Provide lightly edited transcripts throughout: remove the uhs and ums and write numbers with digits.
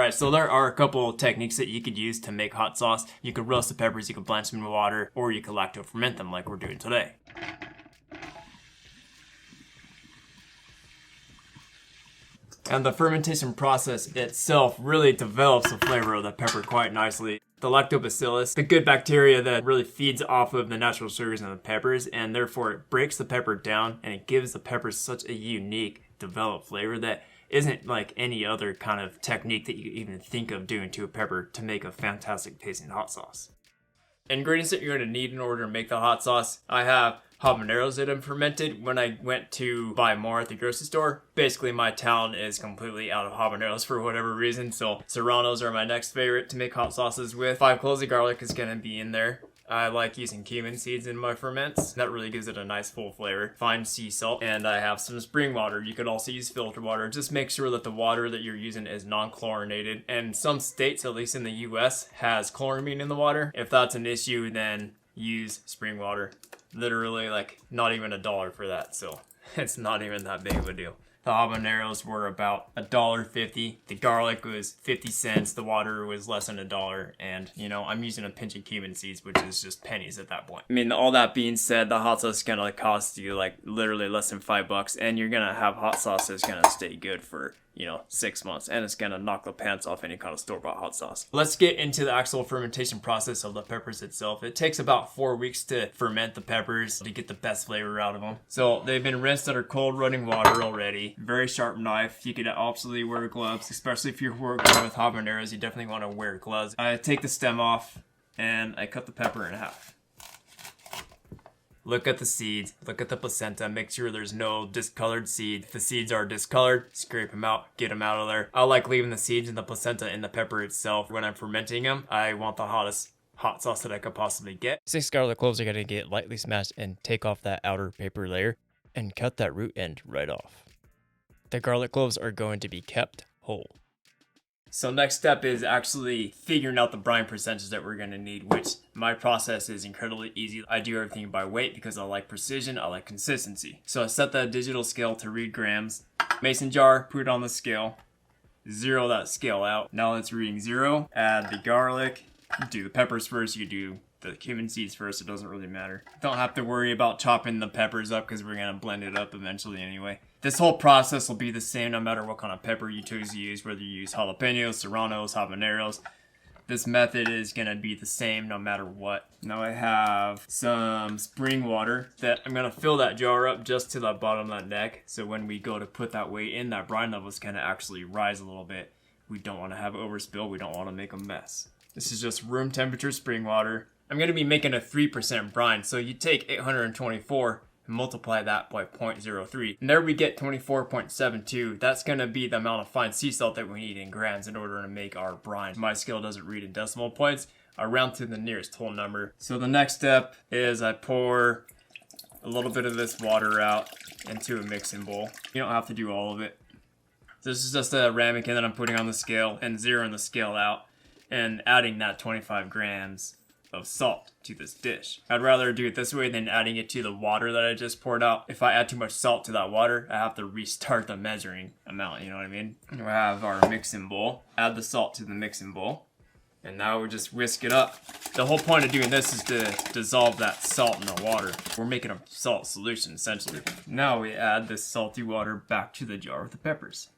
Alright, so there are a couple of techniques that you could use to make hot sauce. You could roast the peppers, you could blanch them in water, or you could lacto ferment them like we're doing today. And the fermentation process itself really develops the flavor of the pepper quite nicely. The lactobacillus, the good bacteria that really feeds off of the natural sugars in the peppers, and therefore it breaks the pepper down and it gives the peppers such a unique developed flavor that isn't like any other kind of technique that you even think of doing to a pepper to make a fantastic tasting hot sauce. Ingredients that you're going to need in order to make the hot sauce. I have habaneros that have fermented. When I went to buy more at the grocery store, basically my town is completely out of habaneros for whatever reason, so Serranos are my next favorite to make hot sauces with. 5 cloves of garlic is going to be in there. I like using cumin seeds in my ferments. That really gives it a nice full flavor. Fine sea salt, and I have some spring water. You could also use filtered water. Just make sure that the water that you're using is non-chlorinated. And some states, at least in the US, has chloramine in the water. If that's an issue, then use spring water. Literally, like, not even $1 for that, so it's not even that big of a deal. The habaneros were about $1.50. The garlic was 50 cents. The water was less than $1. And, you know, I'm using a pinch of cumin seeds, which is just pennies at that point. I mean, all that being said, the hot sauce is gonna cost you like literally less than $5, and you're gonna have hot sauce that's gonna stay good for, you know, 6 months, and it's gonna knock the pants off any kind of store-bought hot sauce. Let's get into the actual fermentation process of the peppers itself. It takes about 4 weeks to ferment the peppers to get the best flavor out of them. So they've been rinsed under cold running water already. Very sharp knife. You could absolutely wear gloves, especially if you're working with habaneros. You definitely want to wear gloves. I take the stem off and I cut the pepper in half. Look at the seeds, look at the placenta, make sure there's no discolored seed. If the seeds are discolored, scrape them out, get them out of there. I like leaving the seeds and the placenta in the pepper itself. When I'm fermenting them, I want the hottest hot sauce that I could possibly get. 6 garlic cloves are going to get lightly smashed and take off that outer paper layer and cut that root end right off. The garlic cloves are going to be kept whole. So next step is actually figuring out the brine percentage that we're going to need, which my process is incredibly easy. I do everything by weight because I like precision, I like consistency. So I set that digital scale to read grams. Mason jar, put it on the scale, zero that scale out. Now it's reading 0. Add the garlic, do the peppers first, you do the cumin seeds first, it doesn't really matter. Don't have to worry about chopping the peppers up because we're going to blend it up eventually anyway. This whole process will be the same no matter what kind of pepper you choose to use, whether you use jalapenos, serranos, habaneros. This method is going to be the same no matter what. Now I have some spring water that I'm going to fill that jar up just to the bottom of that neck. So when we go to put that weight in, that brine level is going to actually rise a little bit. We don't want to have overspill. We don't want to make a mess. This is just room temperature spring water. I'm going to be making a 3% brine. So you take 824 and multiply that by 0.03. And there we get 24.72. That's going to be the amount of fine sea salt that we need in grams in order to make our brine. My scale doesn't read in decimal points. I round to the nearest whole number. So the next step is I pour a little bit of this water out into a mixing bowl. You don't have to do all of it. This is just a ramekin that I'm putting on the scale and zeroing the scale out and adding that 25 grams of salt to this dish. I'd rather do it this way than adding it to the water that I just poured out. If I add too much salt to that water, I have to restart the measuring amount, you know what I mean? We have our mixing bowl. Add the salt to the mixing bowl. And now we just whisk it up. The whole point of doing this is to dissolve that salt in the water. We're making a salt solution, essentially. Now we add this salty water back to the jar with the peppers.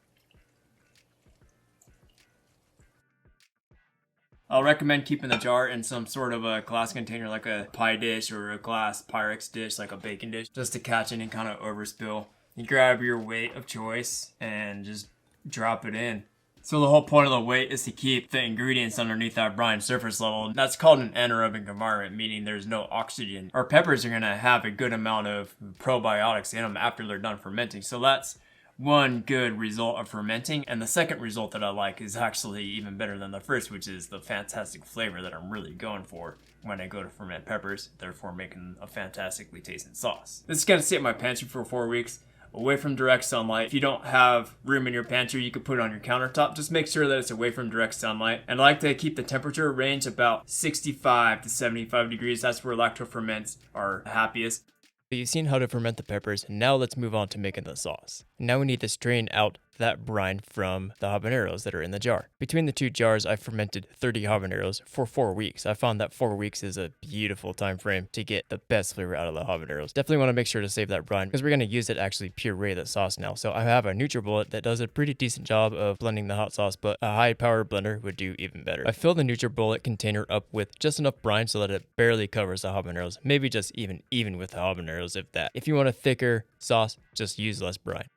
I'll recommend keeping the jar in some sort of a glass container like a pie dish or a glass Pyrex dish like a baking dish just to catch any kind of overspill. You grab your weight of choice and just drop it in. So the whole point of the weight is to keep the ingredients underneath that brine surface level. That's called an anaerobic environment, meaning there's no oxygen. Our peppers are going to have a good amount of probiotics in them after they're done fermenting. So that's one good result of fermenting, and the second result that I like is actually even better than the first, which is the fantastic flavor that I'm really going for when I go to ferment peppers, therefore making a fantastically tasting sauce. This is going to sit in my pantry for 4 weeks, away from direct sunlight. If you don't have room in your pantry, you could put it on your countertop. Just make sure that it's away from direct sunlight. And I like to keep the temperature range about 65 to 75 degrees. That's where lacto ferments are happiest. So you've seen how to ferment the peppers, and now let's move on to making the sauce. Now we need to strain out that brine from the habaneros that are in the jar. Between the 2 jars, I fermented 30 habaneros for 4 weeks. I found that 4 weeks is a beautiful time frame to get the best flavor out of the habaneros. Definitely want to make sure to save that brine because we're going to use it to actually puree the sauce now. So I have a Nutribullet that does a pretty decent job of blending the hot sauce, but a high power blender would do even better. I fill the Nutribullet container up with just enough brine so that it barely covers the habaneros, maybe just even with the habaneros if that. If you want a thicker sauce, just use less brine.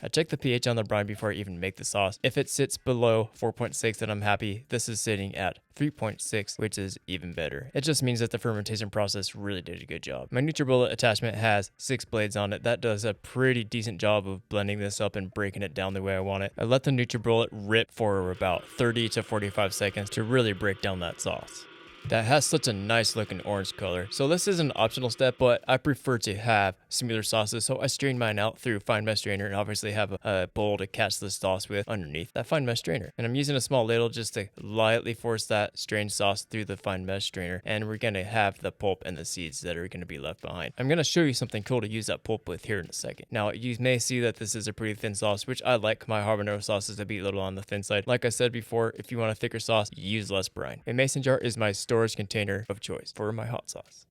I check the pH on the brine before I even make the sauce. If it sits below 4.6, then I'm happy. This is sitting at 3.6, which is even better. It just means that the fermentation process really did a good job. My Nutribullet attachment has 6 blades on it. That does a pretty decent job of blending this up and breaking it down the way I want it. I let the Nutribullet rip for about 30 to 45 seconds to really break down that sauce. That has such a nice looking orange color. So this is an optional step, but I prefer to have smoother sauces. So I strain mine out through fine mesh strainer and obviously have a bowl to catch the sauce with underneath that fine mesh strainer. And I'm using a small ladle just to lightly force that strained sauce through the fine mesh strainer. And we're going to have the pulp and the seeds that are going to be left behind. I'm going to show you something cool to use that pulp with here in a second. Now you may see that this is a pretty thin sauce, which I like my habanero sauces to be a little on the thin side. Like I said before, if you want a thicker sauce, use less brine. A mason jar is my storage container of choice for my hot sauce.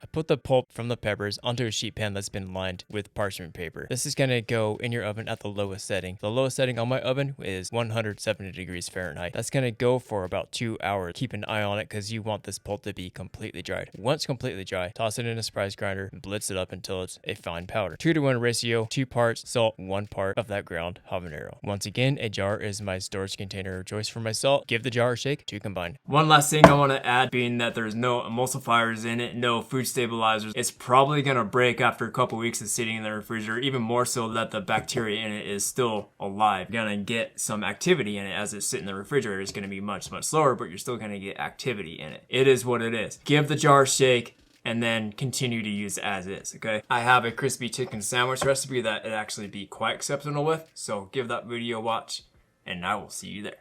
I put the pulp from the peppers onto a sheet pan that's been lined with parchment paper. This is going to go in your oven at the lowest setting. The lowest setting on my oven is 170 degrees Fahrenheit. That's going to go for about 2 hours. Keep an eye on it because you want this pulp to be completely dried. Once completely dry, toss it in a surprise grinder and blitz it up until it's a fine powder. 2-to-1 ratio, 2 parts salt, 1 part of that ground habanero. Once again, a jar is my storage container of choice for my salt. Give the jar a shake to combine. One last thing I want to add, being that there's no emulsifiers in it, no food stabilizers, it's probably going to break after a couple weeks of sitting in the refrigerator, even more so that the bacteria in it is still alive. You're going to get some activity in it as it's sitting in the refrigerator. It's going to be much slower, but you're still going to get activity in it. It is what it is. Give the jar a shake and then continue to use as is, okay? I have a crispy chicken sandwich recipe that it'd actually be quite acceptable with, so give that video a watch and I will see you there.